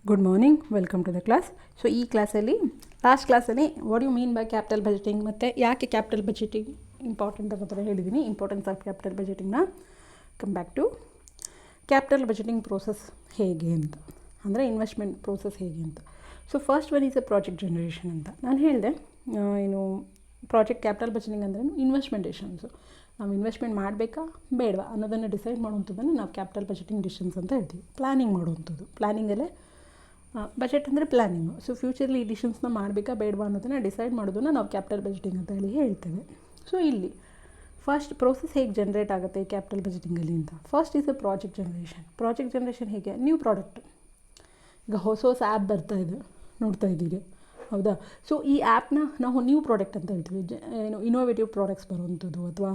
Good morning, welcome to the class. So ಈ ಕ್ಲಾಸಲ್ಲಿ last ಕ್ಲಾಸಲ್ಲಿ what you mean by capital budgeting ಮತ್ತು ಯಾಕೆ ಕ್ಯಾಪಿಟಲ್ ಬಜೆಟಿಂಗ್ ಇಂಪಾರ್ಟೆಂಟ್ ಅನ್ನೋ ಹೇಳಿದ್ದೀನಿ. ಇಂಪಾರ್ಟೆನ್ಸ್ ಆಫ್ ಕ್ಯಾಪಿಟಲ್ ಬಜೆಟಿಂಗ್ನ come back to capital budgeting process ಹೇಗೆ ಅಂತ, ಅಂದರೆ ಇನ್ವೆಸ್ಟ್ಮೆಂಟ್ ಪ್ರೋಸೆಸ್ ಹೇಗೆ ಅಂತ. So first one is a project generation ಅಂತ ನಾನು ಹೇಳಿದೆ. ಏನು ಪ್ರಾಜೆಕ್ಟ್ ಕ್ಯಾಪಿಟಲ್ ಬಜೆಟಿಂಗ್ ಅಂದರೆ ಇನ್ವೆಸ್ಟ್ಮೆಂಟೇಷನ್ಸು, ನಾವು ಇನ್ವೆಸ್ಟ್ಮೆಂಟ್ ಮಾಡಬೇಕಾ ಬೇಡವಾ ಅನ್ನೋದನ್ನು ಡಿಸೈಡ್ ಮಾಡುವಂಥದ್ದನ್ನು ನಾವು ಕ್ಯಾಪಿಟಲ್ ಬಜೆಟಿಂಗ್ ಡಿಸಿಷನ್ಸ್ ಅಂತ ಹೇಳ್ತೀವಿ. ಪ್ಲ್ಯಾನಿಂಗ್ ಮಾಡುವಂಥದ್ದು, ಪ್ಲ್ಯಾನಿಂಗಲ್ಲೇ ಬಜೆಟ್ ಅಂದರೆ ಪ್ಲ್ಯಾನಿಂಗು. ಸೊ ಫ್ಯೂಚರ್ಲಿ ಈ ಡಿಸಿಷನ್ಸ್ನ ಮಾಡಬೇಕಾ ಬೇಡವಾ ಅನ್ನೋದನ್ನು ಡಿಸೈಡ್ ಮಾಡೋದನ್ನು ನಾವು ಕ್ಯಾಪಿಟಲ್ ಬಜೆಟಿಂಗ್ ಅಂತ ಹೇಳಿ ಹೇಳ್ತೇವೆ. ಸೊ ಇಲ್ಲಿ ಫಸ್ಟ್ ಪ್ರೋಸೆಸ್ ಹೇಗೆ ಜನ್ರೇಟ್ ಆಗುತ್ತೆ ಈ ಕ್ಯಾಪಿಟಲ್ ಬಜೆಟಿಂಗಲ್ಲಿ ಅಂತ. First is a project generation. Project generation ಹೇಗೆ, ನ್ಯೂ ಪ್ರಾಡಕ್ಟ್. ಈಗ ಹೊಸ ಹೊಸ ಆ್ಯಪ್ ಬರ್ತಾಯಿದೆ, ನೋಡ್ತಾ ಇದ್ದೀರಿ, ಹೌದಾ? ಸೊ ಈ ಆ್ಯಪ್ನ ನಾವು ನ್ಯೂ ಪ್ರಾಡಕ್ಟ್ ಅಂತ ಹೇಳ್ತೀವಿ. ಏನು ಇನೋವೇಟಿವ್ ಪ್ರಾಡಕ್ಟ್ಸ್ ಬರುವಂಥದ್ದು, ಅಥವಾ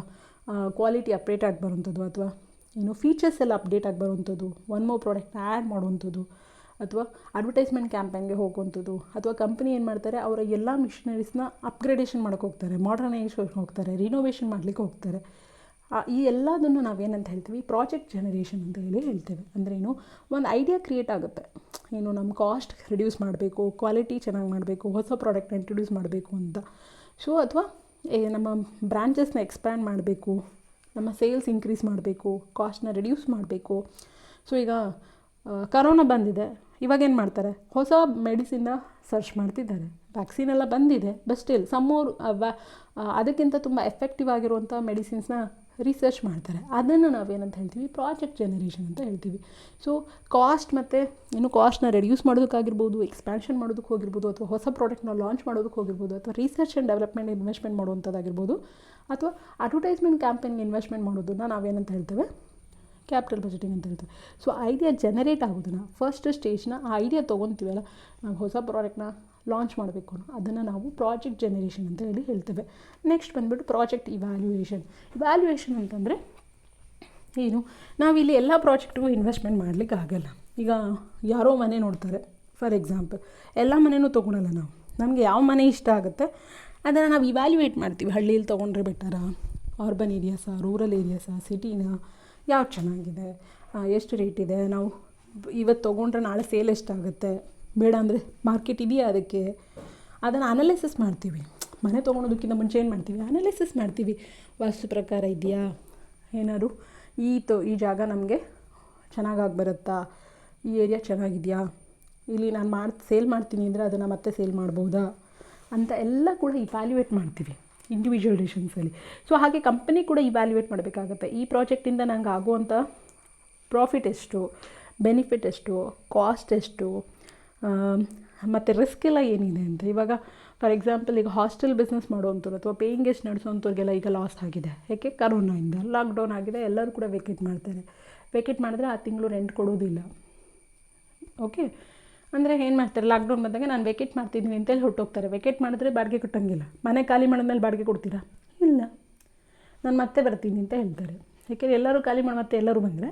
ಕ್ವಾಲಿಟಿ ಅಪ್ಡೇಟ್ ಆಗಿ ಬರುವಂಥದ್ದು, ಅಥವಾ ಏನು ಫೀಚರ್ಸ್ ಎಲ್ಲ ಅಪ್ಡೇಟ್ ಆಗಿ ಬರುವಂಥದ್ದು, ಒನ್ ಮೋರ್ ಪ್ರಾಡಕ್ಟ್ನ ಆ್ಯಡ್ ಮಾಡುವಂಥದ್ದು, ಅಥವಾ ಅಡ್ವರ್ಟೈಸ್ಮೆಂಟ್ ಕ್ಯಾಂಪೇನ್ಗೆ ಹೋಗುವಂಥದ್ದು, ಅಥವಾ ಕಂಪ್ನಿ ಏನು ಮಾಡ್ತಾರೆ, ಅವರ ಎಲ್ಲ ಮಿಷನರೀಸ್ನ ಅಪ್ಗ್ರೇಡೇಷನ್ ಮಾಡೋಕ್ಕೆ ಹೋಗ್ತಾರೆ, ಮಾಡರ್ನೈಸೇಷನ್ ಹೋಗ್ತಾರೆ, ರಿನೋವೇಷನ್ ಮಾಡಲಿಕ್ಕೆ ಹೋಗ್ತಾರೆ. ಈ ಎಲ್ಲದನ್ನು ನಾವೇನಂತ ಹೇಳ್ತೀವಿ, ಪ್ರಾಜೆಕ್ಟ್ ಜನರೇಷನ್ ಅಂತ ಹೇಳಿ ಹೇಳ್ತೇವೆ. ಅಂದರೆ ಏನು, ಒಂದು ಐಡಿಯಾ ಕ್ರಿಯೇಟ್ ಆಗುತ್ತೆ. ಏನು, ನಮ್ಮ ಕಾಸ್ಟ್ ರಿಡ್ಯೂಸ್ ಮಾಡಬೇಕು, ಕ್ವಾಲಿಟಿ ಚೆನ್ನಾಗಿ ಮಾಡಬೇಕು, ಹೊಸ ಪ್ರಾಡಕ್ಟ್ನ ಇಂಟ್ರೊಡ್ಯೂಸ್ ಮಾಡಬೇಕು ಅಂತ. ಸೊ ಅಥವಾ ನಮ್ಮ ಬ್ರಾಂಚಸ್ನ ಎಕ್ಸ್ಪ್ಯಾಂಡ್ ಮಾಡಬೇಕು, ನಮ್ಮ ಸೇಲ್ಸ್ ಇನ್ಕ್ರೀಸ್ ಮಾಡಬೇಕು, ಕಾಸ್ಟ್ನ ರಿಡ್ಯೂಸ್ ಮಾಡಬೇಕು. ಸೊ ಈಗ ಕರೋನಾ ಬಂದಿದೆ, ಇವಾಗೇನು ಮಾಡ್ತಾರೆ, ಹೊಸ ಮೆಡಿಸಿನ್ನ ಸರ್ಚ್ ಮಾಡ್ತಿದ್ದಾರೆ. ವ್ಯಾಕ್ಸಿನ್ ಎಲ್ಲ ಬಂದಿದೆ, ಬಟ್ ಸ್ಟಿಲ್ ಸಮ್ಮೋರ್ ಅದಕ್ಕಿಂತ ತುಂಬ ಎಫೆಕ್ಟಿವ್ ಆಗಿರುವಂಥ ಮೆಡಿಸಿನ್ಸ್ನ ರಿಸರ್ಚ್ ಮಾಡ್ತಾರೆ. ಅದನ್ನು ನಾವೇನಂತ ಹೇಳ್ತೀವಿ, ಪ್ರಾಜೆಕ್ಟ್ ಜನರೇಷನ್ ಅಂತ ಹೇಳ್ತೀವಿ. ಸೊ ಕಾಸ್ಟ್ ಮತ್ತು ಇನ್ನು ಕಾಸ್ಟ್ನ ರೆಡ್ಯೂಸ್ ಮಾಡೋದಕ್ಕಾಗಿರ್ಬೋದು, ಎಕ್ಸ್ಪ್ಯಾನ್ಷನ್ ಮಾಡೋದಕ್ಕೆ ಹೋಗಿರ್ಬೋದು, ಅಥವಾ ಹೊಸ ಪ್ರಾಡಕ್ಟ್ನ ಲಾಂಚ್ ಮಾಡೋದಕ್ಕೆ ಹೋಗಿರ್ಬೋದು, ಅಥವಾ ರಿಸರ್ಚ್ ಆ್ಯಂಡ್ ಡೆವಲಪ್ಮೆಂಟ್ ಇನ್ವೆಸ್ಟ್ಮೆಂಟ್ ಮಾಡುವಂಥದ್ದಾಗಿರ್ಬೋದು, ಅಥವಾ ಅಡ್ವರ್ಟೈಸ್ಮೆಂಟ್ ಕ್ಯಾಂಪೇನ್ಗೆ ಇನ್ವೆಸ್ಟ್ಮೆಂಟ್ ಮಾಡೋದನ್ನು ನಾವೇನಂತ ಹೇಳ್ತೇವೆ, ಕ್ಯಾಪಿಟಲ್ ಬಜೆಟಿಂಗ್ ಅಂತ ಹೇಳ್ತೇವೆ. ಸೊ ಐಡಿಯಾ ಜನರೇಟ್ ಆಗೋದನ್ನು, ಫಸ್ಟ್ ಸ್ಟೇಜ್ನ ಆ ಐಡಿಯಾ ತೊಗೊತೀವಲ್ಲ, ನಾವು ಹೊಸ ಪ್ರಾಡಕ್ಟ್ನ ಲಾಂಚ್ ಮಾಡಬೇಕು ಅನ್ನೋ ಅದನ್ನು ನಾವು ಪ್ರಾಜೆಕ್ಟ್ ಜನರೇಷನ್ ಅಂತ ಹೇಳಿ ಹೇಳ್ತೇವೆ. ನೆಕ್ಸ್ಟ್ ಬಂದುಬಿಟ್ಟು ಪ್ರಾಜೆಕ್ಟ್ ಇವ್ಯಾಲ್ಯೂಯೇಷನ್. ಇವ್ಯಾಲ್ಯೂಯೇಷನ್ ಅಂತಂದರೆ ಏನು, ನಾವಿಲ್ಲಿ ಎಲ್ಲ ಪ್ರಾಜೆಕ್ಟಿಗೂ ಇನ್ವೆಸ್ಟ್ಮೆಂಟ್ ಮಾಡಲಿಕ್ಕೆ ಆಗಲ್ಲ. ಈಗ ಯಾರೋ ಮನೆ ನೋಡ್ತಾರೆ, ಫಾರ್ ಎಕ್ಸಾಂಪಲ್, ಎಲ್ಲ ಮನೆಯೂ ತೊಗೊಳಲ್ಲ ನಾವು. ನಮಗೆ ಯಾವ ಮನೆ ಇಷ್ಟ ಆಗುತ್ತೆ ಅದನ್ನು ನಾವು ಇವ್ಯಾಲ್ಯೂಯೇಟ್ ಮಾಡ್ತೀವಿ. ಹಳ್ಳಿಯಲ್ಲಿ ತೊಗೊಂಡ್ರೆ ಬೆಟರಾ, ಅರ್ಬನ್ ಏರಿಯಾಸಾ, ರೂರಲ್ ಏರಿಯಾಸಾ, ಸಿಟಿನ, ಯಾವ್ದು ಚೆನ್ನಾಗಿದೆ, ಎಷ್ಟು ರೇಟ್ ಇದೆ, ನಾವು ಇವತ್ತು ತೊಗೊಂಡ್ರೆ ನಾಳೆ ಸೇಲ್ ಎಷ್ಟಾಗುತ್ತೆ, ಬೇಡ ಅಂದರೆ ಮಾರ್ಕೆಟ್ ಇದೆಯಾ ಅದಕ್ಕೆ, ಅದನ್ನು ಅನಾಲಿಸಿಸ್ ಮಾಡ್ತೀವಿ. ಮನೆ ತೊಗೊಳೋದಕ್ಕಿಂತ ಮುಂಚೆ ಏನು ಮಾಡ್ತೀವಿ, ಅನಾಲಿಸಿಸ್ ಮಾಡ್ತೀವಿ. ವಾಸ್ತು ಪ್ರಕಾರ ಇದೆಯಾ, ಏನಾದ್ರು ಈ ಜಾಗ ನಮಗೆ ಚೆನ್ನಾಗಾಗಿ ಬರುತ್ತಾ, ಈ ಏರಿಯಾ ಚೆನ್ನಾಗಿದೆಯಾ, ಇಲ್ಲಿ ನಾನು ಸೇಲ್ ಮಾಡ್ತೀನಿ ಅಂದರೆ ಅದನ್ನು ಮತ್ತೆ ಸೇಲ್ ಮಾಡ್ಬೋದಾ ಅಂತ ಎಲ್ಲ ಕೂಡ ಇವ್ಯಾಲ್ಯೂಯೇಟ್ ಮಾಡ್ತೀವಿ ಇಂಡಿವಿಜುವಲ್ ಡಿಸಿಷನ್ಸಲ್ಲಿ. ಸೊ ಹಾಗೆ ಕಂಪನಿ ಕೂಡ ಇವ್ಯಾಲ್ಯೂಯೇಟ್ ಮಾಡಬೇಕಾಗತ್ತೆ. ಈ ಪ್ರಾಜೆಕ್ಟಿಂದ ನಂಗೆ ಆಗುವಂಥ ಪ್ರಾಫಿಟ್ ಎಷ್ಟು, ಬೆನಿಫಿಟ್ ಎಷ್ಟು, ಕಾಸ್ಟ್ ಎಷ್ಟು, ಮತ್ತು ರಿಸ್ಕ್ ಎಲ್ಲ ಏನಿದೆ ಅಂತ. ಇವಾಗ ಫಾರ್ ಎಕ್ಸಾಂಪಲ್, ಈಗ ಹಾಸ್ಟೆಲ್ ಬಿಸ್ನೆಸ್ ಮಾಡುವಂಥವ್ರು ಅಥವಾ ಪೇಯಿಂಗ್ ಗೆಸ್ಟ್ ನಡೆಸುವಂಥವ್ರಿಗೆಲ್ಲ ಈಗ ಲಾಸ್ ಆಗಿದೆ. ಯಾಕೆ, ಕರೋನಾಯಿಂದ ಲಾಕ್ಡೌನ್ ಆಗಿದೆ, ಎಲ್ಲರೂ ಕೂಡ ವೇಕೆಟ್ ಮಾಡ್ತಾರೆ. ವೇಕೆಟ್ ಮಾಡಿದ್ರೆ ಆ ತಿಂಗಳು ರೆಂಟ್ ಕೊಡೋದಿಲ್ಲ. ಓಕೆ, ಅಂದರೆ ಏನು ಮಾಡ್ತಾರೆ, ಲಾಕ್ಡೌನ್ ಬಂದಾಗ ನಾನು ವೇಕೆಟ್ ಮಾಡ್ತಿದ್ದೀನಿ ಅಂತೇಳಿ ಹೊರಟೋಗ್ತಾರೆ. ವೇಕೆಟ್ ಮಾಡಿದ್ರೆ ಬಾಡಿಗೆ ಕೊಟ್ಟಂಗಿಲ್ಲ. ಮನೆ ಖಾಲಿ ಮಾಡಿದ್ಮೇಲೆ ಬಾಡಿಗೆ ಕೊಡ್ತೀರಾ? ಇಲ್ಲ, ನಾನು ಮತ್ತೆ ಬರ್ತೀನಿ ಅಂತ ಹೇಳ್ತಾರೆ. ಯಾಕೆಂದರೆ ಎಲ್ಲರೂ ಖಾಲಿ ಮಾಡಿ ಮತ್ತೆ ಎಲ್ಲರೂ ಬಂದರೆ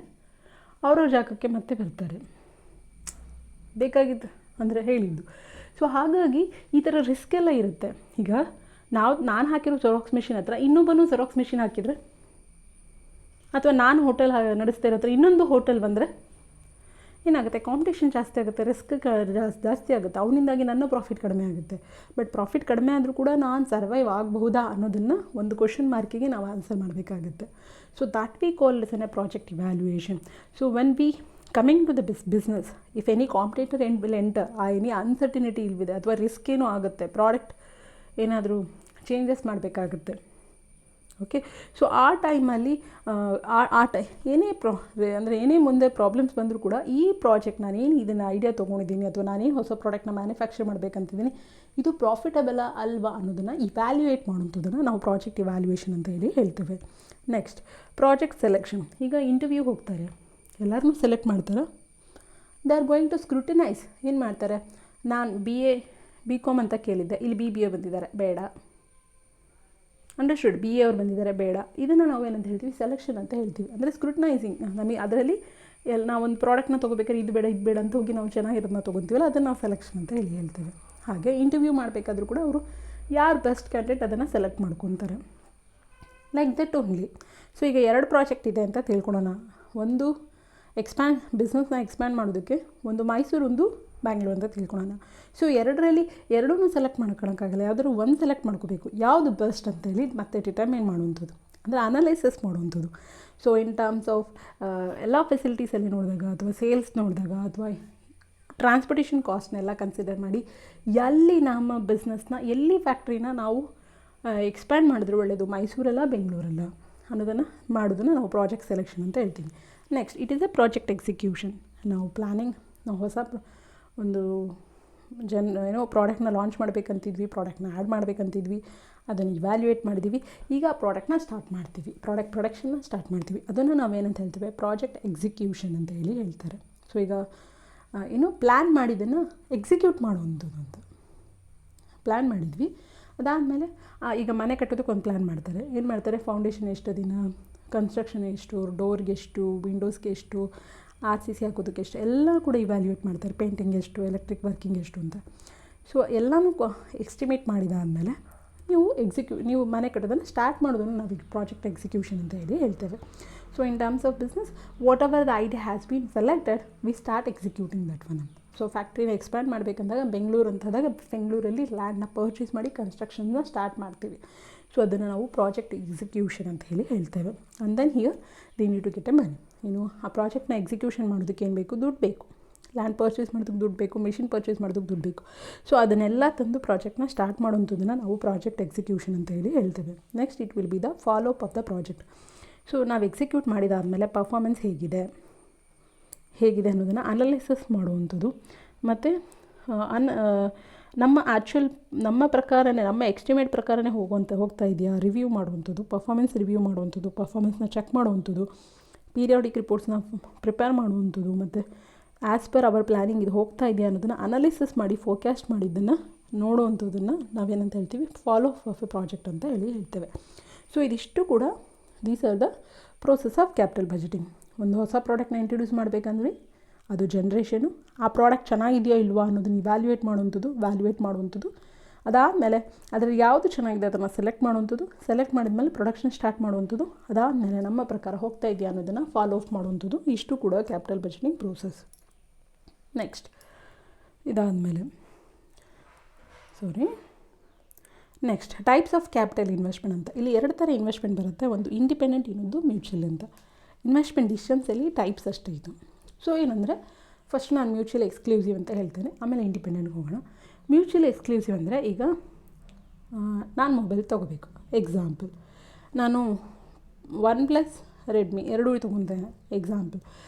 ಅವ್ರವ್ರ ಜಾಗಕ್ಕೆ ಮತ್ತೆ ಬರ್ತಾರೆ. ಬೇಕಾಗಿದ್ದು ಅಂದರೆ ಹೇಳಿದ್ದು. ಸೊ ಹಾಗಾಗಿ ಈ ಥರ ರಿಸ್ಕ್ ಎಲ್ಲ ಇರುತ್ತೆ. ಈಗ ನಾನು ಹಾಕಿರೋ ಜೆರಾಕ್ಸ್ ಮಿಷಿನ್ ಹತ್ರ ಇನ್ನೊಬ್ಬನು ಜೆರಾಕ್ಸ್ ಮಿಷಿನ್ ಹಾಕಿದರೆ, ಅಥವಾ ನಾನು ಹೋಟೆಲ್ ನಡೆಸ್ತಾ ಇರೋ ಹತ್ರ ಇನ್ನೊಂದು ಹೋಟೆಲ್ ಬಂದರೆ ಏನಾಗುತ್ತೆ, ಕಾಂಪಿಟೇಷನ್ ಜಾಸ್ತಿ ಆಗುತ್ತೆ, ರಿಸ್ಕ್ ಜಾಸ್ತಿ ಆಗುತ್ತೆ. ಅವನಿಂದಾಗಿ ನನ್ನ ಪ್ರಾಫಿಟ್ ಕಡಿಮೆ ಆಗುತ್ತೆ. ಬಟ್ ಪ್ರಾಫಿಟ್ ಕಡಿಮೆ ಆದರೂ ಕೂಡ ನಾನು ಸರ್ವೈವ್ ಆಗಬಹುದಾ ಅನ್ನೋದನ್ನು ಒಂದು ಕ್ವಶನ್ ಮಾರ್ಕಿಗೆ ನಾವು ಆನ್ಸರ್ ಮಾಡಬೇಕಾಗುತ್ತೆ. So that we call is an a project evaluation. So when we coming to the business, if any competitor will enter, any uncertainty ಇಲ್ವಿದೆ, ಅಥವಾ ರಿಸ್ಕ್ ಏನೂ ಆಗುತ್ತೆ, ಪ್ರಾಡಕ್ಟ್ ಏನಾದರೂ ಚೇಂಜಸ್ ಮಾಡಬೇಕಾಗುತ್ತೆ. ಓಕೆ, ಸೊ ಆ ಟೈಮಲ್ಲಿ ಏನೇ ಮುಂದೆ ಪ್ರಾಬ್ಲಮ್ಸ್ ಬಂದರೂ ಕೂಡ ಈ ಪ್ರಾಜೆಕ್ಟ್ ನಾನೇನು ಇದನ್ನು ಐಡಿಯಾ ತೊಗೊಂಡಿದ್ದೀನಿ, ಅಥವಾ ನಾನೇನು ಹೊಸ ಪ್ರಾಡಕ್ಟ್ನ ಮ್ಯಾನುಫ್ಯಾಕ್ಚರ್ ಮಾಡಬೇಕಂತಿದ್ದೀನಿ, ಇದು ಪ್ರಾಫಿಟಬಲ್ ಅಲ್ವಾ ಅನ್ನೋದನ್ನು ಇವ್ಯಾಲ್ಯೂಯೇಟ್ ಮಾಡೋಂಥದ್ದನ್ನು ನಾವು ಪ್ರಾಜೆಕ್ಟ್ ಇವ್ಯಾಲ್ಯೂಯೇಷನ್ ಅಂತ ಹೇಳಿ ಹೇಳ್ತೇವೆ. Next project selection. ಈಗ ಇಂಟರ್ವ್ಯೂಗೆ ಹೋಗ್ತಾರೆ, ಎಲ್ಲರನ್ನೂ ಸೆಲೆಕ್ಟ್ ಮಾಡ್ತಾರೆ. They are going to scrutinize. ಏನು ಮಾಡ್ತಾರೆ, ನಾನು BCom ಅಂತ ಕೇಳಿದ್ದೆ, ಇಲ್ಲಿ BBA ಬಂದಿದ್ದಾರೆ, ಬೇಡ. ಅಂಡರ್ಸ್ಟುಡ್, BA ಅವ್ರು ಬಂದಿದ್ದಾರೆ, ಬೇಡ. ಇದನ್ನು ನಾವು ಏನಂತ ಹೇಳ್ತೀವಿ, ಸೆಲೆಕ್ಷನ್ ಅಂತ ಹೇಳ್ತೀವಿ. ಅಂದರೆ ಸ್ಕ್ರೂಟ್ನೈಸಿಂಗ್. ನಮಗೆ ಅದರಲ್ಲಿ ನಾವೊಂದು ಪ್ರಾಡಕ್ಟ್ನ ತೊಗೋಬೇಕಾದ್ರೆ ಇದು ಬೇಡ ಅಂತ ಹೋಗಿ ನಾವು ಚೆನ್ನಾಗಿರೋದನ್ನ ತೊಗೊತೀವಲ್ಲ, ಅದನ್ನು ನಾವು ಸೆಲೆಕ್ಷನ್ ಅಂತ ಹೇಳ್ತೇವೆ. ಹಾಗೆ ಇಂಟರ್ವ್ಯೂ ಮಾಡಬೇಕಾದ್ರೂ ಕೂಡ ಅವರು ಯಾರು ಬೆಸ್ಟ್ ಕ್ಯಾಂಡಿಡೇಟ್ ಅದನ್ನು ಸೆಲೆಕ್ಟ್ ಮಾಡ್ಕೊತಾರೆ. Like that only. ಸೊ ಈಗ 2 ಪ್ರಾಜೆಕ್ಟ್ ಇದೆ ಅಂತ ತಿಳ್ಕೊಳ್ಳೋಣ. ಒಂದು ಬಿಸ್ನೆಸ್ನ ಎಕ್ಸ್ಪ್ಯಾಂಡ್ ಮಾಡೋದಕ್ಕೆ, ಒಂದು ಮೈಸೂರು, ಒಂದು ಬ್ಯಾಂಗ್ಳೂರು ಅಂತ ತಿಳ್ಕೊಳ್ಳೋಣ. ಸೊ ಎರಡರಲ್ಲಿ ಎರಡೂ ಸೆಲೆಕ್ಟ್ ಮಾಡ್ಕೊಳಕ್ಕಾಗಲ್ಲ, ಯಾವುದಾದ್ರು ಒಂದು ಸೆಲೆಕ್ಟ್ ಮಾಡ್ಕೋಬೇಕು, ಯಾವುದು ಬೆಸ್ಟ್ ಅಂತೇಳಿ ಮತ್ತೆ ಡಿಟರ್ಮೈನ್ ಮಾಡುವಂಥದ್ದು, ಅಂದರೆ ಅನಲೈಸಿಸ್ ಮಾಡುವಂಥದ್ದು. ಸೊ ಇನ್ ಟರ್ಮ್ಸ್ ಆಫ್ ಎಲ್ಲ ಫೆಸಿಲಿಟೀಸಲ್ಲಿ ನೋಡಿದಾಗ ಅಥವಾ ಸೇಲ್ಸ್ ನೋಡಿದಾಗ ಅಥವಾ ಟ್ರಾನ್ಸ್ಪೋರ್ಟೇಷನ್ ಕಾಸ್ಟ್ನೆಲ್ಲ ಕನ್ಸಿಡರ್ ಮಾಡಿ ಎಲ್ಲಿ ನಮ್ಮ ಬಿಸ್ನೆಸ್ನ ಎಲ್ಲಿ ಫ್ಯಾಕ್ಟ್ರಿನ ನಾವು ಎಕ್ಸ್ಪ್ಯಾಂಡ್ ಮಾಡಿದ್ರೆ ಒಳ್ಳೆಯದು, ಮೈಸೂರಲ್ಲ ಬೆಂಗಳೂರಲ್ಲ ಅನ್ನೋದನ್ನು ಮಾಡೋದನ್ನು ನಾವು ಪ್ರಾಜೆಕ್ಟ್ ಸೆಲೆಕ್ಷನ್ ಅಂತ ಹೇಳ್ತೀವಿ. Next it is A project execution. ನಾವು ಪ್ಲ್ಯಾನಿಂಗ್, ನಾವು ಹೊಸ ಒಂದು ಪ್ರಾಡಕ್ಟ್ನ ಲಾಂಚ್ ಮಾಡಬೇಕಂತಿದ್ವಿ, ಪ್ರಾಡಕ್ಟ್ನ ಆ್ಯಡ್ ಮಾಡಬೇಕಂತಿದ್ವಿ, ಅದನ್ನು ಇವ್ಯಾಲ್ಯೂಯೇಟ್ ಮಾಡಿದ್ದೀವಿ, ಈಗ ಆ ಪ್ರಾಡಕ್ಟ್ನ ಸ್ಟಾರ್ಟ್ ಮಾಡ್ತೀವಿ, ಪ್ರೊಡಕ್ಷನ್ನ ಸ್ಟಾರ್ಟ್ ಮಾಡ್ತೀವಿ, ಅದನ್ನು ನಾವೇನಂತ ಹೇಳ್ತೇವೆ, ಪ್ರಾಜೆಕ್ಟ್ ಎಕ್ಸಿಕ್ಯೂಷನ್ ಅಂತ ಹೇಳಿ ಹೇಳ್ತಾರೆ. ಸೊ ಈಗ ಪ್ಲ್ಯಾನ್ ಮಾಡಿದ್ದನ್ನು ಎಕ್ಸಿಕ್ಯೂಟ್ ಮಾಡುವಂಥದ್ದು ಅಂತ. ಪ್ಲ್ಯಾನ್ ಮಾಡಿದ್ವಿ, ಅದಾದಮೇಲೆ ಈಗ ಮನೆ ಕಟ್ಟೋದಕ್ಕೆ ಒಂದು ಪ್ಲ್ಯಾನ್ ಮಾಡ್ತಾರೆ. ಏನು ಮಾಡ್ತಾರೆ, ಫೌಂಡೇಶನ್ ಎಷ್ಟು ದಿನ, ಕನ್ಸ್ಟ್ರಕ್ಷನ್ ಎಷ್ಟು, ಡೋರ್ಗೆ ಎಷ್ಟು, ವಿಂಡೋಸ್ಗೆ ಎಷ್ಟು, RCC ಹಾಕೋದಕ್ಕೆ ಎಷ್ಟು, ಎಲ್ಲ ಕೂಡ ಇವ್ಯಾಲ್ಯೂಯೇಟ್ ಮಾಡ್ತಾರೆ. ಪೇಂಟಿಂಗ್ ಎಷ್ಟು, ಎಲೆಕ್ಟ್ರಿಕ್ ವರ್ಕಿಂಗ್ ಎಷ್ಟು ಅಂತ. ಸೊ ಎಲ್ಲನೂ ಎಸ್ಟಿಮೇಟ್ ಮಾಡಿದಾದಮೇಲೆ ನೀವು ಮನೆ ಕಟ್ಟೋದನ್ನು ಸ್ಟಾರ್ಟ್ ಮಾಡೋದನ್ನು ನಾವೀಗ ಪ್ರಾಜೆಕ್ಟ್ ಎಕ್ಸಿಕ್ಯೂಷನ್ ಅಂತ ಹೇಳಿ ಹೇಳ್ತೇವೆ. So in terms of business, whatever the idea has been selected, we start executing that one. So ಫ್ಯಾಕ್ಟ್ರಿನ ಎಕ್ಸ್ಪ್ಯಾಂಡ್ ಮಾಡಬೇಕಂದಾಗ ಬೆಂಗಳೂರು ಅಂತಂದಾಗ ಬೆಂಗಳೂರಲ್ಲಿ ಲ್ಯಾಂಡ್ನ ಪರ್ಚೇಸ್ ಮಾಡಿ ಕನ್ಸ್ಟ್ರಕ್ಷನ್ನ ಸ್ಟಾರ್ಟ್ ಮಾಡ್ತೀವಿ. ಸೊ ಅದನ್ನು ನಾವು ಪ್ರಾಜೆಕ್ಟ್ ಎಕ್ಸಿಕ್ಯೂಷನ್ ಅಂತ ಹೇಳಿ ಹೇಳ್ತೇವೆ. And then here they need to get a money. ಆ ಪ್ರಾಜೆಕ್ಟ್ನ ಎಕ್ಸಿಕ್ಯೂಷನ್ ಮಾಡೋದಕ್ಕೆ ಏನು ಬೇಕು, ದುಡ್ಡು ಬೇಕು. ಲ್ಯಾಂಡ್ ಪರ್ಚೇಸ್ ಮಾಡೋದಕ್ಕೆ ದುಡ್ಡು ಬೇಕು, ಮಿಷಿನ್ ಪರ್ಚೇಸ್ ಮಾಡೋದಕ್ಕೆ ದುಡ್ಡು ಬೇಕು. ಸೊ ಅದನ್ನೆಲ್ಲ ತಂದು ಪ್ರಾಜೆಕ್ಟ್ನ ಸ್ಟಾರ್ಟ್ ಮಾಡೋಂಥದ್ದನ್ನು ನಾವು ಪ್ರಾಜೆಕ್ಟ್ ಎಕ್ಸಿಕ್ಯೂಷನ್ ಅಂತ ಹೇಳಿ ಹೇಳ್ತೇವೆ. Next it will be the follow up of the project. So ನಾವು ಎಕ್ಸಿಕ್ಯೂಟ್ ಮಾಡಿದಾದಮೇಲೆ ಪರ್ಫಾರ್ಮೆನ್ಸ್ ಹೇಗಿದೆ ಅನ್ನೋದನ್ನು ಅನಲೈಸಿಸ್ ಮಾಡುವಂಥದ್ದು. ಮತ್ತು ನಮ್ಮ ಪ್ರಕಾರನೇ, ನಮ್ಮ ಎಸ್ಟಿಮೇಟ್ ಪ್ರಕಾರನೇ ಹೋಗ್ತಾ ಇದೆಯಾ ರಿವ್ಯೂ ಮಾಡುವಂಥದ್ದು, ಪರ್ಫಾರ್ಮೆನ್ಸ್ ರಿವ್ಯೂ ಮಾಡುವಂಥದ್ದು, ಪರ್ಫಾರ್ಮೆನ್ಸ್ನ ಚೆಕ್ ಮಾಡುವಂಥದ್ದು, ಪೀರಿಯಾಡಿಕ್ ರಿಪೋರ್ಟ್ಸ್ನ ಪ್ರಿಪೇರ್ ಮಾಡುವಂಥದ್ದು, ಮತ್ತು ಆ್ಯಸ್ ಪರ್ ಅವರ್ ಪ್ಲ್ಯಾನಿಂಗ್ ಇದು ಹೋಗ್ತಾ ಇದೆಯಾ ಅನ್ನೋದನ್ನು ಅನಲಿಸಿಸ್ ಮಾಡಿ ಫೋರ್ಕ್ಯಾಸ್ಟ್ ಮಾಡಿದ್ದನ್ನು ನೋಡುವಂಥದ್ದನ್ನು ನಾವೇನಂತ ಹೇಳ್ತೀವಿ, follow up of A project ಅಂತ ಹೇಳಿ ಹೇಳ್ತೇವೆ. ಸೊ ಇದಿಷ್ಟು ಕೂಡ these are the process of capital budgeting. ಒಂದು ಹೊಸ ಪ್ರಾಡಕ್ಟ್ನ ಇಂಟ್ರೊಡ್ಯೂಸ್ ಮಾಡಬೇಕಂದ್ರೆ ಅದು ಜನ್ರೇಷನು, ಆ ಪ್ರಾಡಕ್ಟ್ ಚೆನ್ನಾಗಿದೆಯೋ ಇಲ್ವಾ ಅನ್ನೋದನ್ನು ವ್ಯಾಲ್ಯೂಯೇಟ್ ಮಾಡುವಂಥದ್ದು. ಅದಾದಮೇಲೆ ಅದರಲ್ಲಿ ಯಾವುದು ಚೆನ್ನಾಗಿದೆ ಅದನ್ನು ಸೆಲೆಕ್ಟ್ ಮಾಡಿದ್ಮೇಲೆ ಪ್ರೊಡಕ್ಷನ್ ಸ್ಟಾರ್ಟ್ ಮಾಡುವಂಥದ್ದು. ಅದಾದಮೇಲೆ ನಮ್ಮ ಪ್ರಕಾರ ಹೋಗ್ತಾ ಇದೆಯಾ ಅನ್ನೋದನ್ನು ಫಾಲೋ ಅಪ್ ಮಾಡುವಂಥದ್ದು. ಇಷ್ಟು ಕೂಡ capital budgeting process. Next next types of capital investment ಅಂತ. ಇಲ್ಲಿ 2 ಥರ ಇನ್ವೆಸ್ಟ್ಮೆಂಟ್ ಬರುತ್ತೆ, ಒಂದು ಇಂಡಿಪೆಂಡೆಂಟ್, ಇನ್ನೊಂದು ಮ್ಯೂಚುವಲ್ ಅಂತ. ಇನ್ವೆಸ್ಟ್ಮೆಂಟ್ ಡಿಸಿಷನ್ಸಲ್ಲಿ ಟೈಪ್ಸ್ ಅಷ್ಟೇ ಇದು. ಸೊ ಏನಂದರೆ ಫಸ್ಟ್ ನಾನು ಮ್ಯೂಚುವಲ್ ಎಕ್ಸ್ಕ್ಲೂಸಿವ್ ಅಂತ ಹೇಳ್ತೇನೆ, ಆಮೇಲೆ ಇಂಡಿಪೆಂಡೆಂಟ್ಗೆ ಹೋಗೋಣ. ಮ್ಯೂಚುವಲ್ ಎಕ್ಸ್ಕ್ಲೂಸಿವ್ ಅಂದರೆ ಈಗ ನಾನು ಮೊಬೈಲ್ ತೊಗೋಬೇಕು, ಎಕ್ಸಾಂಪಲ್ ನಾನು OnePlus Redmi ಎರಡೂ ತೊಗೊತೇನೆ, ಎಕ್ಸಾಂಪಲ್.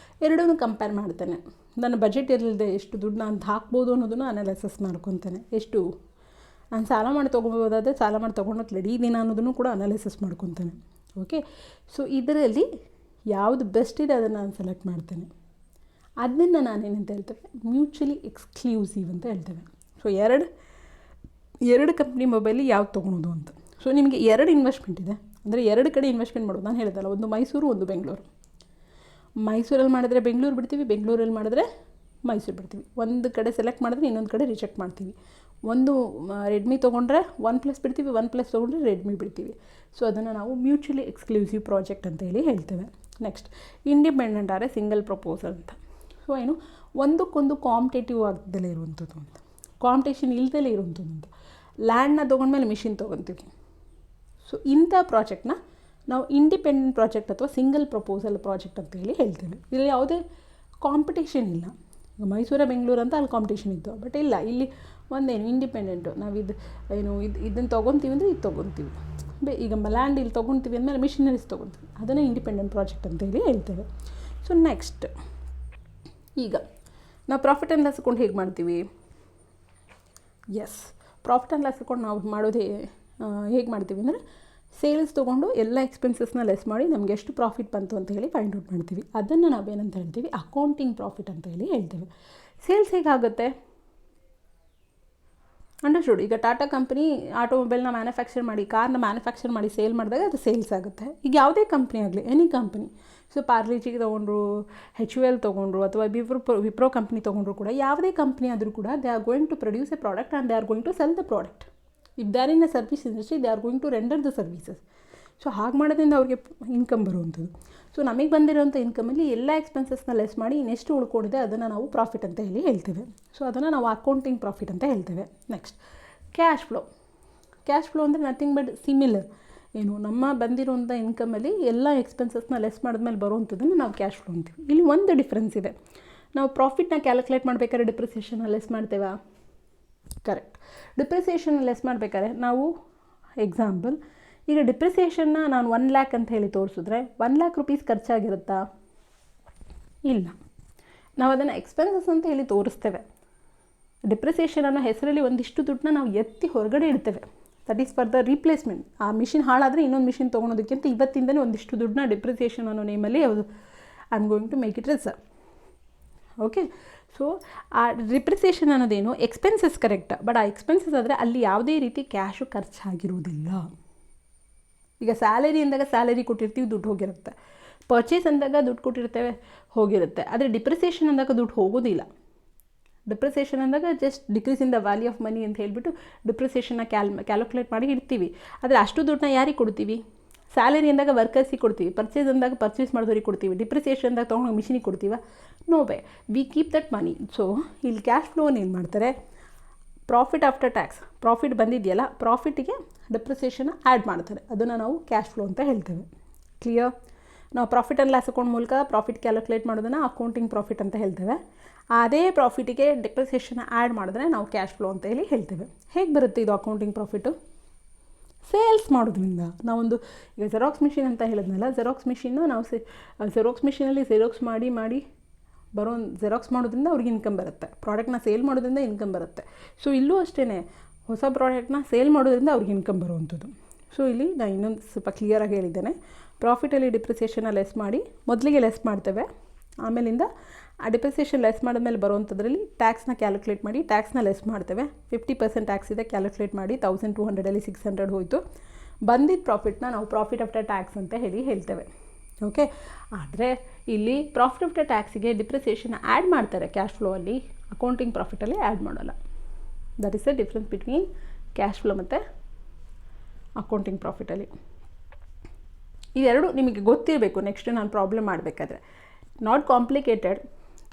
ಎರಡೂ ಕಂಪೇರ್ ಮಾಡ್ತೇನೆ. ನನ್ನ ಬಜೆಟ್ ಇರಲಿದೆ ಎಷ್ಟು ದುಡ್ಡು ನಾನು ಹಾಕ್ಬೋದು ಅನ್ನೋದನ್ನು ಅನಾಲಿಸಿಸ್ ಮಾಡ್ಕೊತೇನೆ. ಎಷ್ಟು ನಾನು ಸಾಲ ಮಾಡಿ ತೊಗೊಬೋದಾದರೆ ಸಾಲ ಮಾಡಿ ತೊಗೊಂಡು ರೆಡಿ ಇದೀನ ಅನ್ನೋದನ್ನು ಕೂಡ ಅನಾಲಿಸಿಸ್ ಮಾಡ್ಕೊತೇನೆ. ಓಕೆ, ಸೊ ಇದರಲ್ಲಿ ಯಾವುದು ಬೆಸ್ಟ್ ಇದೆ ಅದನ್ನು ನಾನು ಸೆಲೆಕ್ಟ್ ಮಾಡ್ತೇನೆ. ಅದನ್ನು ನಾನೇನಂತ ಹೇಳ್ತೇವೆ, ಮ್ಯೂಚುವಲಿ ಎಕ್ಸ್ಕ್ಲೂಸಿವ್ ಅಂತ ಹೇಳ್ತೇವೆ. ಸೊ ಎರಡು ಕಂಪ್ನಿ ಮೊಬೈಲ್ ಯಾವ್ದು ತೊಗೊಳೋದು ಅಂತ. ಸೊ ನಿಮಗೆ 2 ಇನ್ವೆಸ್ಟ್ಮೆಂಟ್ ಇದೆ, ಅಂದರೆ 2 ಕಡೆ ಇನ್ವೆಸ್ಟ್ಮೆಂಟ್ ಮಾಡೋದು. ನಾನು ಹೇಳಿದಲ್ಲ, ಒಂದು ಮೈಸೂರು, ಒಂದು ಬೆಂಗಳೂರು. ಮೈಸೂರಲ್ಲಿ ಮಾಡಿದ್ರೆ ಬೆಂಗಳೂರು ಬಿಡ್ತೀವಿ, ಬೆಂಗಳೂರಲ್ಲಿ ಮಾಡಿದ್ರೆ ಮೈಸೂರು ಬಿಡ್ತೀವಿ. ಒಂದು ಕಡೆ ಸೆಲೆಕ್ಟ್ ಮಾಡಿದ್ರೆ ಇನ್ನೊಂದು ಕಡೆ ರಿಜೆಕ್ಟ್ ಮಾಡ್ತೀವಿ. ಒಂದು ರೆಡ್ಮಿ ತೊಗೊಂಡ್ರೆ OnePlus ಬಿಡ್ತೀವಿ, OnePlus ತೊಗೊಂಡ್ರೆ ರೆಡ್ಮಿ ಬಿಡ್ತೀವಿ. ಸೊ ಅದನ್ನು ನಾವು ಮ್ಯೂಚುವಲಿ ಎಕ್ಸ್ಕ್ಲೂಸಿವ್ ಪ್ರಾಜೆಕ್ಟ್ ಅಂತ ಹೇಳಿ ಹೇಳ್ತೇವೆ. ನೆಕ್ಸ್ಟ್ ಇಂಡಿಪೆಂಡೆಂಟ್ ಆದರೆ ಸಿಂಗಲ್ ಪ್ರಪೋಸಲ್ ಅಂತ. ಸೊ ಒಂದಕ್ಕೊಂದು ಕಾಂಪಿಟೇಟಿವ್ ಆಗದಲ್ಲೇ ಇರುವಂಥದ್ದು ಅಂತ, ಕಾಂಪಿಟೇಷನ್ ಇಲ್ಲದಲ್ಲೇ ಇರುವಂಥದ್ದು ಅಂತ. ಲ್ಯಾಂಡ್ನ ತೊಗೊಂಡ್ಮೇಲೆ ಮಿಷಿನ್ ತೊಗೊತೀವಿ. ಸೊ ಇಂಥ ಪ್ರಾಜೆಕ್ಟ್ನ ನಾವು ಇಂಡಿಪೆಂಡೆಂಟ್ ಪ್ರಾಜೆಕ್ಟ್ ಅಥವಾ ಸಿಂಗಲ್ ಪ್ರಪೋಸಲ್ ಪ್ರಾಜೆಕ್ಟ್ ಅಂತ ಹೇಳಿ ಹೇಳ್ತೇವೆ. ಇಲ್ಲಿ ಯಾವುದೇ ಕಾಂಪಿಟೇಷನ್ ಇಲ್ಲ. ಈಗ ಮೈಸೂರು ಬೆಂಗಳೂರು ಅಂತ ಅಲ್ಲಿ ಕಾಂಪಿಟೇಷನ್ ಇತ್ತು, ಬಟ್ ಇಲ್ಲ, ಇಲ್ಲಿ ಒಂದೇನು ಇಂಡಿಪೆಂಡೆಂಟು. ನಾವು ಇದನ್ನು ತೊಗೊತೀವಿ ಅಂದರೆ ಇದು ತೊಗೊತೀವಿ. ಈಗ ಲ್ಯಾಂಡ್ ಇಲ್ಲಿ ತೊಗೊತೀವಿ ಅಂದಮೇಲೆ ಮಿಷಿನರೀಸ್ ತೊಗೊತೀವಿ, ಅದನ್ನು ಇಂಡಿಪೆಂಡೆಂಟ್ ಪ್ರಾಜೆಕ್ಟ್ ಅಂತ ಹೇಳಿ ಹೇಳ್ತೇವೆ. ಸೊ ನೆಕ್ಸ್ಟ್, ಈಗ ನಾವು ಪ್ರಾಫಿಟ್ ಆ್ಯಂಡ್ ಲಾಸ್ ಅಕೌಂಟ್ ಹೇಗೆ ಮಾಡ್ತೀವಿ? ಪ್ರಾಫಿಟ್ ಆ್ಯಂಡ್ ಲಾಸ್ ಅಕೌಂಟ್ ನಾವು ಮಾಡೋದು ಹೇಗೆ ಮಾಡ್ತೀವಿ ಅಂದರೆ, ಸೇಲ್ಸ್ ತೊಗೊಂಡು ಎಲ್ಲ ಎಕ್ಸ್ಪೆನ್ಸಸ್ನ ಲೆಸ್ ಮಾಡಿ ನಮಗೆ ಎಷ್ಟು ಪ್ರಾಫಿಟ್ ಬಂತು ಅಂತ ಹೇಳಿ ಫೈಂಡ್ ಔಟ್ ಮಾಡ್ತೀವಿ. ಅದನ್ನು ನಾವೇನಂತ ಹೇಳ್ತೀವಿ, ಅಕೌಂಟಿಂಗ್ ಪ್ರಾಫಿಟ್ ಅಂತ ಹೇಳಿ ಹೇಳ್ತೇವೆ. ಸೇಲ್ಸ್ ಹೇಗಾಗುತ್ತೆ ಅಂಡರ್ಸ್ಟುಡ್. ಈಗ ಟಾಟಾ ಕಂಪ್ನಿ ಆಟೋಮೊಬೈಲ್ನ ಮ್ಯಾನುಫ್ಯಾಕ್ಚರ್ ಮಾಡಿ, ಕಾರ್ನ ಮ್ಯಾನುಫ್ಯಾಕ್ಚರ್ ಮಾಡಿ ಸೇಲ್ ಮಾಡಿದಾಗ ಅದು ಸೇಲ್ಸ್ ಆಗುತ್ತೆ. ಈಗ ಯಾವುದೇ ಕಂಪ್ನಿ ಆಗಲಿ, ಎನಿ ಕಂಪ್ನಿ, ಸೊ ಪಾರ್ಲಿಜಿಗೆ ತೊಗೊಂಡ್ರು, HUL ತೊಗೊಂಡ್ರು, ಅಥವಾ ವಿಪ್ರೋ ಕಂಪ್ನಿ ತೊಗೊಂಡ್ರು ಕೂಡ, ಯಾವುದೇ ಕಂಪ್ನಿ ಆದರೂ ಕೂಡ they are going to produce a product and they are going to sell the product. If they are in a service industry, they are going to render the services. So ಹಾಗೆ ಮಾಡೋದ್ರಿಂದ ಅವ್ರಿಗೆ income ಬರುವಂಥದ್ದು. So ನಮಗೆ ಬಂದಿರೋಂಥ ಇನ್ಕಮಲ್ಲಿ ಎಲ್ಲ ಎಕ್ಸ್ಪೆನ್ಸಸ್ನ less ಮಾಡಿ ಇನ್ನೆಷ್ಟು ಉಳ್ಕೊಂಡಿದೆ ಅದನ್ನು ನಾವು ಪ್ರಾಫಿಟ್ ಅಂತ ಹೇಳಿ ಹೇಳ್ತೇವೆ. ಸೊ ಅದನ್ನು ನಾವು ಅಕೌಂಟಿಂಗ್ ಪ್ರಾಫಿಟ್ ಅಂತ ಹೇಳ್ತೇವೆ. Next cash flow. Cash flow ಅಂದರೆ ನಥಿಂಗ್ ಬಟ್ ಸಿಮಿಲರ್. ಏನು, ನಮ್ಮ ಬಂದಿರೋಂಥ ಇನ್ಕಮಲ್ಲಿ ಎಲ್ಲ ಎಕ್ಸ್ಪೆನ್ಸಸ್ನ ಲೆಸ್ ಮಾಡಿದ್ಮೇಲೆ ಬರುವಂಥದ್ದನ್ನು ನಾವು ಕ್ಯಾಶ್ ಫ್ಲೋ ಅಂತೀವಿ. ಇಲ್ಲಿ ಒಂದು ಡಿಫ್ರೆನ್ಸ್ ಇದೆ. ನಾವು ಪ್ರಾಫಿಟ್ನ ಕ್ಯಾಲ್ಕುಲೇಟ್ ಮಾಡಬೇಕಾದ್ರೆ ಡಿಪ್ರಿಸಿಯೇಷನ್ನ ಲೆಸ್ ಮಾಡ್ತೇವಾ? ಕರೆಕ್ಟ್. ಡಿಪ್ರಿಸಿಯೇಷನ್ ಲೆಸ್ ಮಾಡಬೇಕಾದ್ರೆ ನಾವು ಎಕ್ಸಾಂಪಲ್, ಈಗ ಡಿಪ್ರಿಸಿಯೇಷನ್ನ ನಾನು 1 ಲ್ಯಾಕ್ ಅಂತ ಹೇಳಿ ತೋರಿಸಿದ್ರೆ 1 ಲ್ಯಾಕ್ ರುಪೀಸ್ ಖರ್ಚಾಗಿರುತ್ತಾ? ಇಲ್ಲ. ನಾವು ಅದನ್ನು ಎಕ್ಸ್ಪೆನ್ಸಸ್ ಅಂತ ಹೇಳಿ ತೋರಿಸ್ತೇವೆ. ಡಿಪ್ರಿಸಿಯೇಷನ್ ಅನ್ನೋ ಹೆಸರಲ್ಲಿ ಒಂದಿಷ್ಟು ದುಡ್ಡನ್ನ ನಾವು ಎತ್ತಿ ಹೊರಗಡೆ ಇಡ್ತೇವೆ. That is for the replacement. ಆ ಮಿಷಿನ್ ಹಾಳಾದರೆ ಇನ್ನೊಂದು ಮಿಷಿನ್ ತೊಗೊಳೋದಕ್ಕಿಂತ ಇವತ್ತಿಂದಲೇ ಒಂದಿಷ್ಟು ದುಡ್ಡನ್ನ ಡಿಪ್ರಿಸಿಯೇಷನ್ ಅನ್ನೋ ನೇಮಲ್ಲಿ ಯಾವುದು I am going to make it reserve. Okay. So ಆ ಡಿಪ್ರಿಸಿಯೇಷನ್ ಅನ್ನೋದೇನು ಎಕ್ಸ್ಪೆನ್ಸಸ್ ಕರೆಕ್ಟ್, ಬಟ್ ಆ ಎಕ್ಸ್ಪೆನ್ಸಸ್ ಆದರೆ ಅಲ್ಲಿ ಯಾವುದೇ ರೀತಿ ಕ್ಯಾಶು ಖರ್ಚಾಗಿರುವುದಿಲ್ಲ. ಈಗ ಸ್ಯಾಲರಿ ಅಂದಾಗ ಸ್ಯಾಲರಿ ಕೊಟ್ಟಿರ್ತೀವಿ, ದುಡ್ಡು ಹೋಗಿರುತ್ತೆ. ಪರ್ಚೇಸ್ ಅಂದಾಗ ದುಡ್ಡು ಕೊಟ್ಟಿರ್ತೇವೆ, ಹೋಗಿರುತ್ತೆ. ಆದರೆ ಡಿಪ್ರಿಸಿಯೇಷನ್ ಅಂದಾಗ ದುಡ್ಡು ಹೋಗೋದಿಲ್ಲ. ಡಿಪ್ರಿಸಿಯೇಷನ್ ಅಂದಾಗ just decrease in the value of money ಅಂತ ಹೇಳಿಬಿಟ್ಟು ಡಿಪ್ರಿಸಿಯೇಷನ್ನ ಕ್ಯಾಲ್ಕುಲೇಟ್ ಮಾಡಿ ಇಡ್ತೀವಿ. ಆದರೆ ಅಷ್ಟು ದುಡ್ಡನ್ನ ಯಾರಿಗೆ ಕೊಡ್ತೀವಿ? ಸ್ಯಾಲರಿ ಅಂದಾಗ ವರ್ಕರ್ಸಿಗೆ ಕೊಡ್ತೀವಿ, ಪರ್ಚೇಸ್ ಅಂದಾಗ ಪರ್ಚೇಸ್ ಮಾಡಿದವ್ರಿಗೆ ಕೊಡ್ತೀವಿ, ಡಿಪ್ರಿಸಿಯೇಷನ್ ಅಂದಾಗ ತೊಗೊಂಡು ಮಿಷಿನಿಗೆ ಕೊಡ್ತೀವ? No way, we keep that money. So ಇಲ್ಲಿ ಕ್ಯಾಶ್ ಫ್ಲೋನ ಏನು ಮಾಡ್ತಾರೆ, ಪ್ರಾಫಿಟ್ ಆಫ್ಟರ್ ಟ್ಯಾಕ್ಸ್, ಪ್ರಾಫಿಟ್ ಬಂದಿದೆಯಲ್ಲ ಪ್ರಾಫಿಟಿಗೆ ಡಿಪ್ರಿಸಿಯೇಷನ್ನ ಆ್ಯಡ್ ಮಾಡ್ತಾರೆ. ಅದನ್ನು ನಾವು ಕ್ಯಾಶ್ ಫ್ಲೋ ಅಂತ ಹೇಳ್ತೇವೆ. ಕ್ಲಿಯರ್? ನಾವು ಪ್ರಾಫಿಟ್ ಆ್ಯಂಡ್ ಲಾಸ್ ಅಕೌಂಟ್ ಮೂಲಕ ಪ್ರಾಫಿಟ್ ಕ್ಯಾಲ್ಕುಲೇಟ್ ಮಾಡೋದನ್ನು ಅಕೌಂಟಿಂಗ್ ಪ್ರಾಫಿಟ್ ಅಂತ ಹೇಳ್ತೇವೆ. ಅದೇ ಪ್ರಾಫಿಟಿಗೆ ಡಿಪ್ರಿಸಿಯೇಷನ್ನ ಆ್ಯಡ್ ಮಾಡಿದ್ರೆ ನಾವು ಕ್ಯಾಶ್ ಫ್ಲೋ ಅಂತ ಹೇಳಿ ಹೇಳ್ತೇವೆ. ಹೇಗೆ ಬರುತ್ತೆ ಇದು ಅಕೌಂಟಿಂಗ್ ಪ್ರಾಫಿಟ್ಟು? ಸೇಲ್ಸ್ ಮಾಡೋದ್ರಿಂದ. ನಾವೊಂದು ಈಗ ಜೆರಾಕ್ಸ್ ಮಿಷಿನ್ ಅಂತ ಹೇಳಿದ್ನಲ್ಲ, ಜೆರಾಕ್ಸ್ ಮಿಷಿನ್ನು ನಾವು ಜೆರಾಕ್ಸ್ ಮಿಷಿನಲ್ಲಿ ಜೆರಾಕ್ಸ್ ಮಾಡಿ ಜೆರಾಕ್ಸ್ ಮಾಡೋದ್ರಿಂದ ಅವ್ರಿಗೆ ಇನ್ಕಮ್ ಬರುತ್ತೆ. ಪ್ರಾಡಕ್ಟ್ನ ಸೇಲ್ ಮಾಡೋದ್ರಿಂದ ಇನ್ಕಮ್ ಬರುತ್ತೆ. ಸೊ ಇಲ್ಲೂ ಅಷ್ಟೇ, ಹೊಸ ಪ್ರಾಡಕ್ಟ್ನ ಸೇಲ್ ಮಾಡೋದ್ರಿಂದ ಅವ್ರಿಗೆ ಇನ್ಕಮ್ ಬರುವಂಥದ್ದು. ಸೊ ಇಲ್ಲಿ ನಾನು ಇನ್ನೊಂದು ಸ್ವಲ್ಪ ಕ್ಲಿಯರಾಗಿ ಹೇಳಿದ್ದೇನೆ. ಪ್ರಾಫಿಟಲ್ಲಿ ಡಿಪ್ರಿಸಿಯೇಷನ್ನ ಲೆಸ್ ಮಾಡಿ, ಮೊದಲಿಗೆ ಲೆಸ್ ಮಾಡ್ತೇವೆ, ಆಮೇಲಿಂದ ಆ ಡಿಪ್ರಿಸಿಯೇಷನ್ ಲೆಸ್ ಮಾಡಿದ್ಮೇಲೆ ಬರುವಂಥದ್ರಲ್ಲಿ ಟ್ಯಾಕ್ಸ್ನ ಕ್ಯಾಲ್ಕುಲೇಟ್ ಮಾಡಿ, ಟ್ಯಾಕ್ಸ್ನ ಲೆಸ್ ಮಾಡ್ತೇವೆ. 50% ಟ್ಯಾಕ್ಸ್ ಇದೆ, ಕ್ಯಾಲ್ಕುಲೇಟ್ ಮಾಡಿ 1200 600 ಹೋಯಿತು. ಬಂದಿದ್ದ ಪ್ರಾಫಿಟ್ನ ನಾವು ಪ್ರಾಫಿಟ್ ಆಫ್ಟರ್ ಟ್ಯಾಕ್ಸ್ ಅಂತ ಹೇಳಿ ಹೇಳ್ತೇವೆ. ಓಕೆ. ಆದರೆ ಇಲ್ಲಿ ಪ್ರಾಫಿಟ್ ಆಫ್ಟರ್ ಟ್ಯಾಕ್ಸಿಗೆ ಡಿಪ್ರಿಸಿಯೇಷನ್ ಆ್ಯಡ್ ಮಾಡ್ತಾರೆ ಕ್ಯಾಶ್ ಫ್ಲೋ ಅಲ್ಲಿ, ಅಕೌಂಟಿಂಗ್ ಪ್ರಾಫಿಟಲ್ಲಿ ಆ್ಯಡ್ ಮಾಡೋಲ್ಲ. That is the difference between cash flow ಮತ್ತು ಅಕೌಂಟಿಂಗ್ ಪ್ರಾಫಿಟಲ್ಲಿ. ಇವೆರಡು ನಿಮಗೆ ಗೊತ್ತಿರಬೇಕು ನೆಕ್ಸ್ಟ್ ನಾನು ಪ್ರಾಬ್ಲಮ್ ಮಾಡಬೇಕಾದ್ರೆ. ನಾಟ್ ಕಾಂಪ್ಲಿಕೇಟೆಡ್,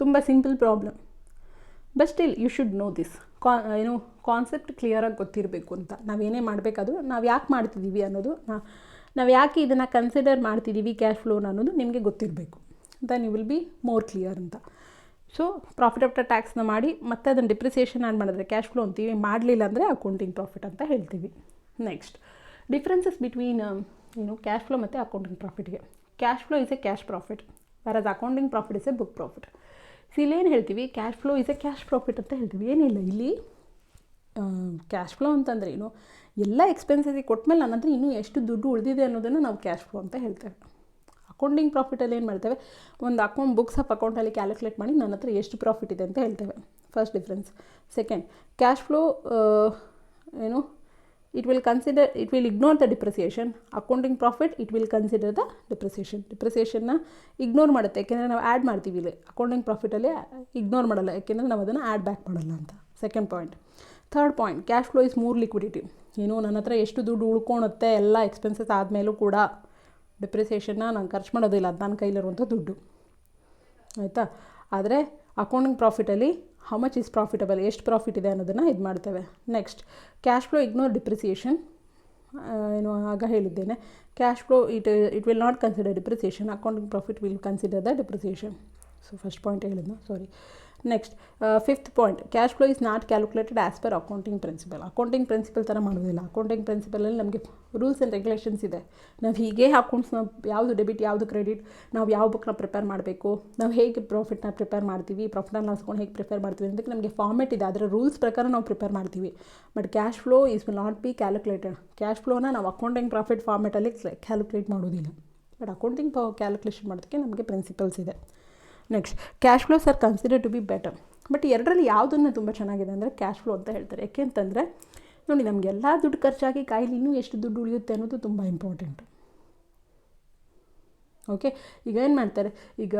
ತುಂಬ simple problem, but still you should know this. Concept ಕ್ಲಿಯರಾಗಿ ಗೊತ್ತಿರಬೇಕು ಅಂತ. ನಾವೇನೇ ಮಾಡಬೇಕಾದ್ರೂ ನಾವು ಯಾಕೆ ಮಾಡ್ತಿದ್ದೀವಿ ಅನ್ನೋದು, ನಾವು ಯಾಕೆ ಇದನ್ನು ಕನ್ಸಿಡರ್ ಮಾಡ್ತಿದ್ದೀವಿ ಕ್ಯಾಶ್ ಫ್ಲೋನ ಅನ್ನೋದು ನಿಮಗೆ ಗೊತ್ತಿರಬೇಕು. Then you will be more clear ಅಂತ. ಸೊ ಪ್ರಾಫಿಟ್ ಆಫ್ಟರ್ ಟ್ಯಾಕ್ಸ್ನ ಮಾಡಿ ಮತ್ತೆ ಅದನ್ನು ಡಿಪ್ರಿಸಿಯೇಷನ್ ಆ್ಯಡ್ ಮಾಡಿದ್ರೆ ಕ್ಯಾಶ್ ಫ್ಲೋ ಅಂತೀವಿ, ಮಾಡಲಿಲ್ಲ ಅಂದರೆ ಅಕೌಂಟಿಂಗ್ ಪ್ರಾಫಿಟ್ ಅಂತ ಹೇಳ್ತೀವಿ. Next differences between cash flow ಮತ್ತು ಅಕೌಂಟಿಂಗ್ ಪ್ರಾಫಿಟ್ಗೆ. Cash flow is a cash profit, whereas accounting profit is a book profit. So ಇಲ್ಲೇನು ಹೇಳ್ತೀವಿ, cash flow is a cash profit ಅಂತ ಹೇಳ್ತೀವಿ. ಏನಿಲ್ಲ ಇಲ್ಲಿ ಕ್ಯಾಶ್ ಫ್ಲೋ ಅಂತಂದರೆ ಏನು, ಎಲ್ಲ ಎಕ್ಸ್ಪೆನ್ಸಸ್ಗೆ ಕೊಟ್ಟಮೇಲೆ ನನ್ನ ಹತ್ರ ಇನ್ನೂ ಎಷ್ಟು ದುಡ್ಡು ಉಳಿದಿದೆ ಅನ್ನೋದನ್ನು ನಾವು ಕ್ಯಾಶ್ ಫ್ಲೋ ಅಂತ ಹೇಳ್ತೇವೆ. ಅಕೌಂಟಿಂಗ್ ಪ್ರಾಫಿಟಲ್ಲಿ ಏನು ಮಾಡ್ತೇವೆ, ಒಂದು ಬುಕ್ಸ್ ಆಫ್ ಅಕೌಂಟಲ್ಲಿ ಕ್ಯಾಲ್ಕುಲೇಟ್ ಮಾಡಿ ನನ್ನ ಹತ್ರ ಎಷ್ಟು ಪ್ರಾಫಿಟ್ ಇದೆ ಅಂತ ಹೇಳ್ತೇವೆ. First difference. Second, cash flow it will ignore the depreciation. Accounting profit, it will consider the depreciation. ಡಿಪ್ರಿಸಿಯೇಷನ್ನ ಇಗ್ನೋರ್ ಮಾಡುತ್ತೆ, ಯಾಕೆಂದರೆ ನಾವು ಆ್ಯಡ್ ಮಾಡ್ತೀವಿ. ಇಲ್ಲಿ ಅಕೌಂಟಿಂಗ್ ಪ್ರಾಫಿಟಲ್ಲಿ ಇಗ್ನೋರ್ ಮಾಡಲ್ಲ, ಯಾಕೆಂದರೆ ನಾವು ಅದನ್ನು ಆ್ಯಡ್ ಬ್ಯಾಕ್ ಮಾಡಲ್ಲ ಅಂತ. Second point. Third point, cash flow is more liquidity. ನನ್ನ ಹತ್ರ ಎಷ್ಟು ದುಡ್ಡು ಉಳ್ಕೊಳುತ್ತೆ ಎಲ್ಲ ಎಕ್ಸ್ಪೆನ್ಸಸ್ ಆದಮೇಲೂ ಕೂಡ ಡಿಪ್ರಿಸಿಯೇಷನ್ನ ನಾನು ಖರ್ಚು ಮಾಡೋದಿಲ್ಲ, ಅದು ನನ್ನ ಕೈಲಿರುವಂಥ ದುಡ್ಡು, ಆಯಿತಾ. ಆದರೆ ಅಕೌಂಟಿಂಗ್ ಪ್ರಾಫಿಟಲ್ಲಿ ಹೌ ಮಚ್ ಈಸ್ ಪ್ರಾಫಿಟಬಲ್, ಎಷ್ಟು ಪ್ರಾಫಿಟ್ ಇದೆ ಅನ್ನೋದನ್ನು ಇದು ಮಾಡ್ತೇವೆ. Next, cash flow ignore depreciation. ಆಗ ಹೇಳಿದ್ದೇನೆ, cash flow it will not consider depreciation, accounting profit will consider the depreciation. So first point ಹೇಳಿದ್ನು, sorry. Next, fifth point, cash flow is not calculated as per accounting principle. Accounting principle ಥರ ಮಾಡೋದಿಲ್ಲ. Accounting ಪ್ರಿನ್ಸಿಪಲಲ್ಲಿ ನಮಗೆ rules and regulations ಇದೆ. ನಾವು ಹೀಗೆ ಅಕೌಂಟ್ಸ್ನ ಯಾವುದು debit ಯಾವುದು credit, ನಾವು ಯಾವ ಬುಕ್ನ ಪ್ರಿಪೇರ್ ಮಾಡಬೇಕು, ನಾವು ಹೇಗೆ ಪ್ರಾಫಿಟ್ನ ಪ್ರಿಪೇರ್ ಮಾಡ್ತೀವಿ, ಪ್ರಾಫಿಟ್ ಆ್ಯಂಡ್ ಲಾಸ್ ಅಕೌಂಟ್ ಹೇಗೆ ಪ್ರಿಪೇರ್ ಮಾಡ್ತೀವಿ ಅದಕ್ಕೆ ನಮಗೆ ಫಾರ್ಮೆಟ್ ಇದೆ, ಅದರ ರೂಲ್ಸ್ ಪ್ರಕಾರ ನಾವು ಪ್ರಿಪೇರ್ ಮಾಡ್ತೀವಿ. But cash flow is will not be calculated. Cash ಫ್ಲೋನ ನಾವು ಅಕೌಂಟಿಂಗ್ ಪ್ರಾಫಿಟ್ ಫಾರ್ಮೆಟಲ್ಲಿ ಕ್ಯಾಲ್ಕುಲೇಟ್ ಮಾಡೋದಿಲ್ಲ. ಬಟ್ ಅಕೌಂಟಿಂಗ್ ಕ್ಯಾಲ್ಕುಲೇಷನ್ ಮಾಡೋದಕ್ಕೆ ನಮಗೆ ಪ್ರಿನ್ಸಿಪಲ್ಸ್ ಇದೆ. Next, cash flows are consider to be better. But ಎರಡರಲ್ಲಿ ಯಾವುದನ್ನು ತುಂಬ ಚೆನ್ನಾಗಿದೆ ಅಂದರೆ ಕ್ಯಾಶ್ ಫ್ಲೋ ಅಂತ ಹೇಳ್ತಾರೆ. ಯಾಕೆಂತಂದರೆ ನೋಡಿ, ನಮಗೆಲ್ಲ ದುಡ್ಡು ಖರ್ಚಾಗಿ ಕಾಯಿಲಿ ಇನ್ನೂ ಎಷ್ಟು ದುಡ್ಡು ಉಳಿಯುತ್ತೆ ಅನ್ನೋದು ತುಂಬ ಇಂಪಾರ್ಟೆಂಟು. ಓಕೆ. ಈಗ ಏನು ಮಾಡ್ತಾರೆ, ಈಗ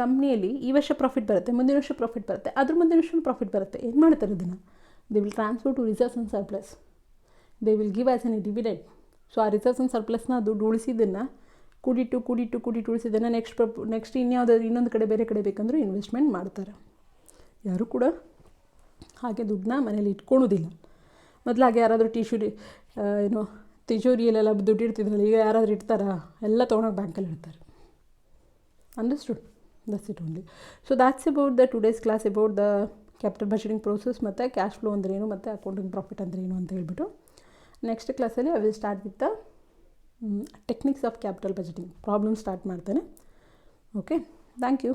ಕಂಪ್ನಿಯಲ್ಲಿ ಈ ವರ್ಷ ಪ್ರಾಫಿಟ್ ಬರುತ್ತೆ, ಮುಂದಿನ ವರ್ಷ ಪ್ರಾಫಿಟ್ ಬರುತ್ತೆ, ಅದ್ರ ಮುಂದಿನ ವರ್ಷ ಪ್ರಾಫಿಟ್ ಬರುತ್ತೆ. ಏನು ಮಾಡ್ತಾರೆ ಅದನ್ನು, they will transfer to reserves and surplus, they will give as an dividend. So ಆ ರಿಸರ್ವ್ಸ್ ಆ್ಯಂಡ್ ಸರ್ಪ್ಲಸ್ನ ದುಡ್ಡು ಉಳಿಸಿದ್ದನ್ನು ಕೂಡಿಟ್ಟು ಉಳಿಸಿದ್ದನ್ನು ನೆಕ್ಸ್ಟ್ ಇನ್ನೊಂದು ಕಡೆ ಬೇರೆ ಕಡೆ ಬೇಕಂದ್ರೂ ಇನ್ವೆಸ್ಟ್ಮೆಂಟ್ ಮಾಡ್ತಾರೆ. ಯಾರೂ ಕೂಡ ಹಾಗೆ ದುಡ್ಡನ್ನ ಮನೇಲಿ ಇಟ್ಕೊಳೋದಿಲ್ಲ. ಮೊದಲಾಗೆ ಯಾರಾದರೂ ತಿಜೋರಿಯಲ್ಲೆಲ್ಲ ದುಡ್ಡು ಇಡ್ತಿದ್ರಲ್ಲ, ಈಗ ಯಾರಾದರೂ ಇಡ್ತಾರಾ? ಎಲ್ಲ ತೊಗೊಂಡೋಗಿ ಬ್ಯಾಂಕಲ್ಲಿ ಇಡ್ತಾರೆ. Understood? That's it only. So that's about the today's class about the capital budgeting process ಮತ್ತು ಕ್ಯಾಶ್ ಫ್ಲೋ ಅಂದ್ರೇನು ಮತ್ತು ಅಕೌಂಟಿಂಗ್ ಪ್ರಾಫಿಟ್ ಅಂದ್ರೇನು ಅಂತ ಹೇಳ್ಬಿಟ್ಟು ನೆಕ್ಸ್ಟ್ ಕ್ಲಾಸಲ್ಲಿ I will start with the techniques of capital budgeting problem start ಮಾಡ್ತೇನೆ. Okay, thank you.